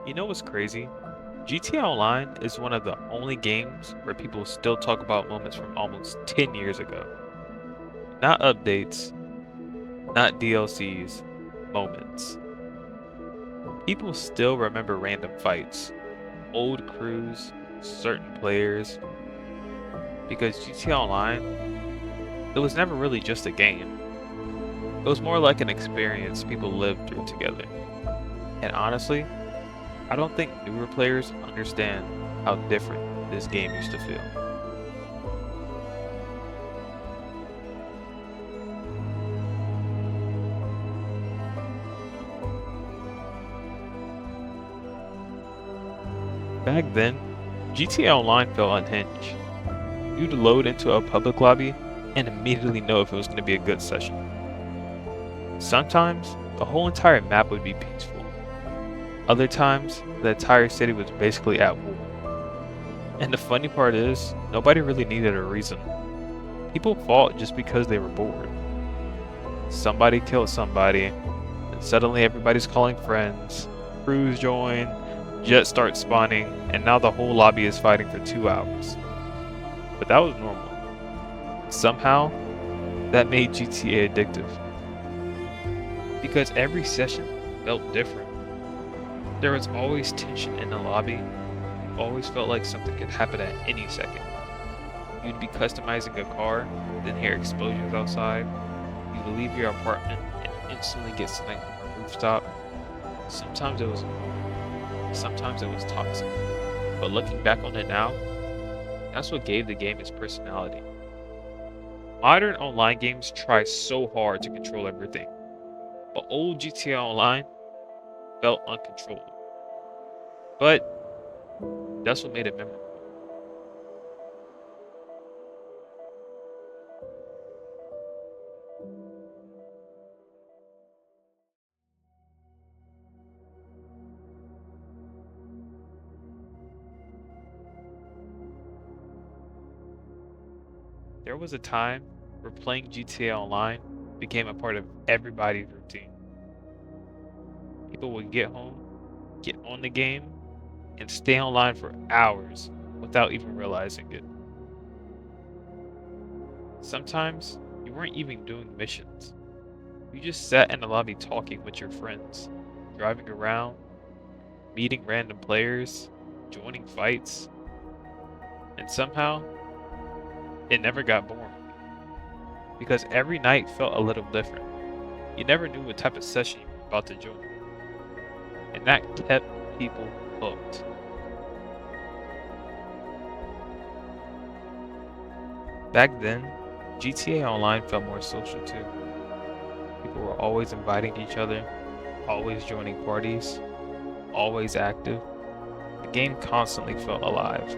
You know what's crazy? GTA Online is one of the only games where people still talk about moments from almost 10 years ago. Not updates, not DLCs, moments. People still remember random fights, old crews, certain players, because GTA Online, it was never really just a game. It was more like an experience people lived through together. And honestly, I don't think newer players understand how different this game used to feel. Back then, GTA Online felt unhinged. You'd load into a public lobby and immediately know if it was going to be a good session. Sometimes, the whole entire map would be peaceful. Other times, the entire city was basically at war. And the funny part is, nobody really needed a reason. People fought just because they were bored. Somebody killed somebody, and suddenly everybody's calling friends, crews join, jets start spawning, and now the whole lobby is fighting for 2 hours. But that was normal. Somehow, that made GTA addictive. Because every session felt different. There was always tension in the lobby. You always felt like something could happen at any second. You'd be customizing a car, then hear explosions outside. You'd leave your apartment and instantly get sniped from a rooftop. Sometimes it was normal, sometimes it was toxic. But looking back on it now, that's what gave the game its personality. Modern online games try so hard to control everything, but old GTA Online felt uncontrollable. But that's what made it memorable. There was a time where playing GTA Online became a part of everybody's routine. People would get home, get on the game, and stay online for hours without even realizing it. Sometimes you weren't even doing missions. You just sat in the lobby talking with your friends, driving around, meeting random players, joining fights, and somehow it never got boring because every night felt a little different. You never knew what type of session you were about to join, and that kept people hooked. Back then, GTA Online felt more social too. People were always inviting each other, always joining parties, always active. The game constantly felt alive.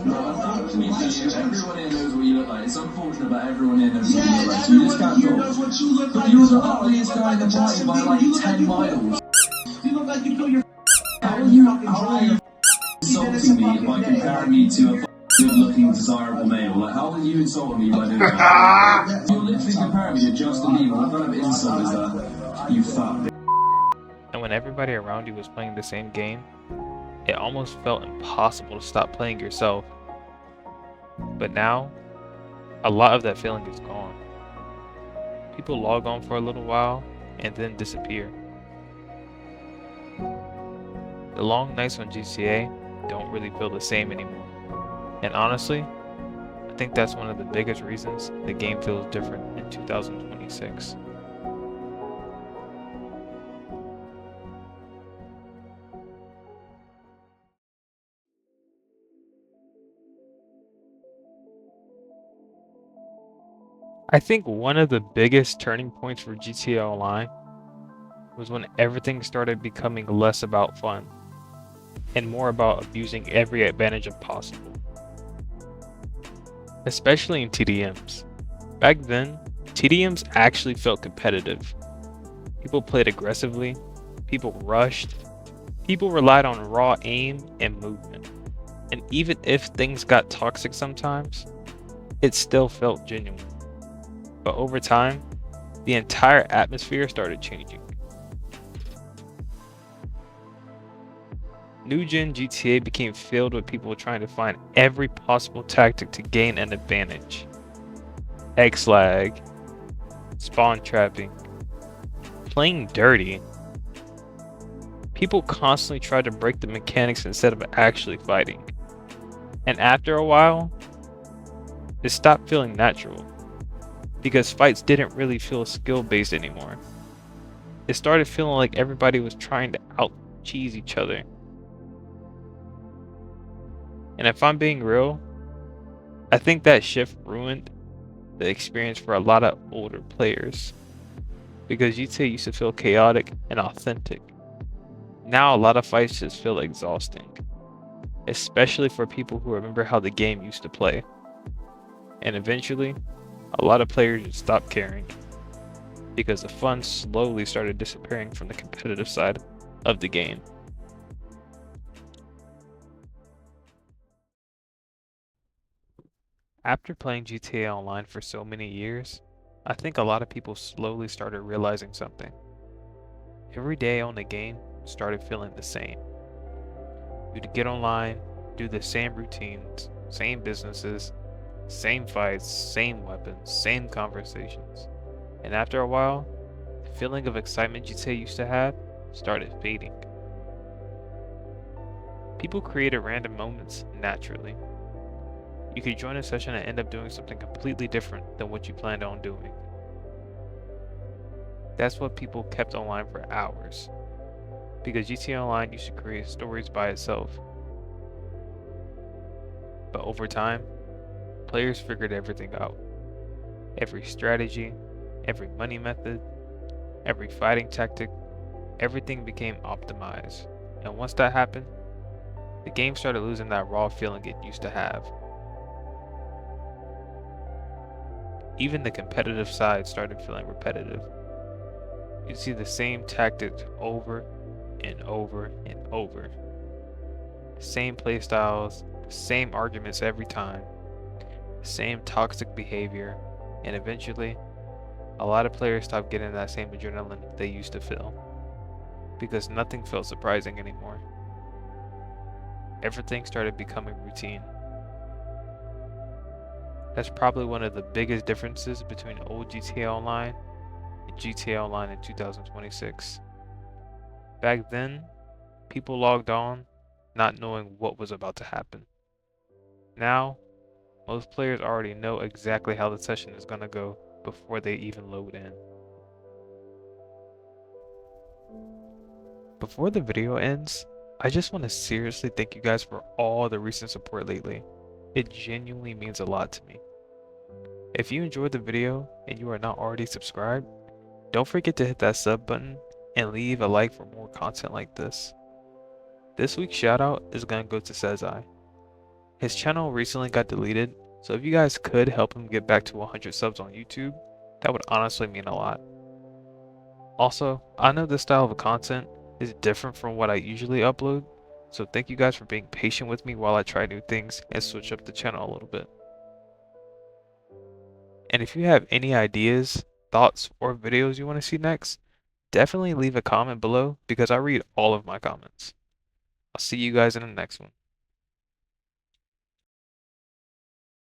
No, unfortunately, everyone here knows what you look like. It's unfortunate, but everyone here knows what you look like. So you just can't talk. But you're the ugliest guy in the party by like 10 miles. You look like you put your how are you insulting me by comparing me to a good-looking, desirable male? Like, how are you insulting me by doing that? You're literally comparing me to Justin Bieber. What kind of insult is that? You fat bitch. And when everybody around you was playing the same game, it almost felt impossible to stop playing yourself. But now, a lot of that feeling is gone. People log on for a little while and then disappear. The long nights on GTA don't really feel the same anymore. And honestly, I think that's one of the biggest reasons the game feels different in 2026. I think one of the biggest turning points for GTA Online was when everything started becoming less about fun and more about abusing every advantage of possible, especially in TDMs. Back then, TDMs actually felt competitive. People played aggressively, people rushed, people relied on raw aim and movement. And even if things got toxic sometimes, it still felt genuine. But over time, the entire atmosphere started changing. New gen GTA became filled with people trying to find every possible tactic to gain an advantage. X-lag, spawn trapping, playing dirty. People constantly tried to break the mechanics instead of actually fighting. And after a while, it stopped feeling natural, because fights didn't really feel skill-based anymore. It started feeling like everybody was trying to out-cheese each other. And if I'm being real, I think that shift ruined the experience for a lot of older players, because GTA used to feel chaotic and authentic. Now a lot of fights just feel exhausting, especially for people who remember how the game used to play. And eventually, a lot of players just stopped caring, because the fun slowly started disappearing from the competitive side of the game. After playing GTA Online for so many years, I think a lot of people slowly started realizing something. Every day on the game started feeling the same. You'd get online, do the same routines, same businesses, same fights, same weapons, same conversations. And after a while, the feeling of excitement GTA used to have started fading. People created random moments naturally. You could join a session and end up doing something completely different than what you planned on doing. That's what people kept online for hours, because GTA Online used to create stories by itself. But over time, players figured everything out. Every strategy, every money method, every fighting tactic, everything became optimized. And once that happened, the game started losing that raw feeling it used to have. Even the competitive side started feeling repetitive. You'd see the same tactics over and over and over. The same playstyles, the same arguments every time, the same toxic behavior, and eventually, a lot of players stopped getting that same adrenaline they used to feel, because nothing felt surprising anymore. Everything started becoming routine. That's probably one of the biggest differences between old GTA Online and GTA Online in 2026. Back then, people logged on not knowing what was about to happen. Now, most players already know exactly how the session is going to go before they even load in. Before the video ends, I just want to seriously thank you guys for all the recent support lately. It genuinely means a lot to me. If you enjoyed the video and you are not already subscribed, don't forget to hit that sub button and leave a like for more content like this. This week's shoutout is going to go to Sezai. His channel recently got deleted, so if you guys could help him get back to 100 subs on YouTube, that would honestly mean a lot. Also, I know this style of content is different from what I usually upload, so thank you guys for being patient with me while I try new things and switch up the channel a little bit. And if you have any ideas, thoughts, or videos you want to see next, definitely leave a comment below, because I read all of my comments. I'll see you guys in the next one.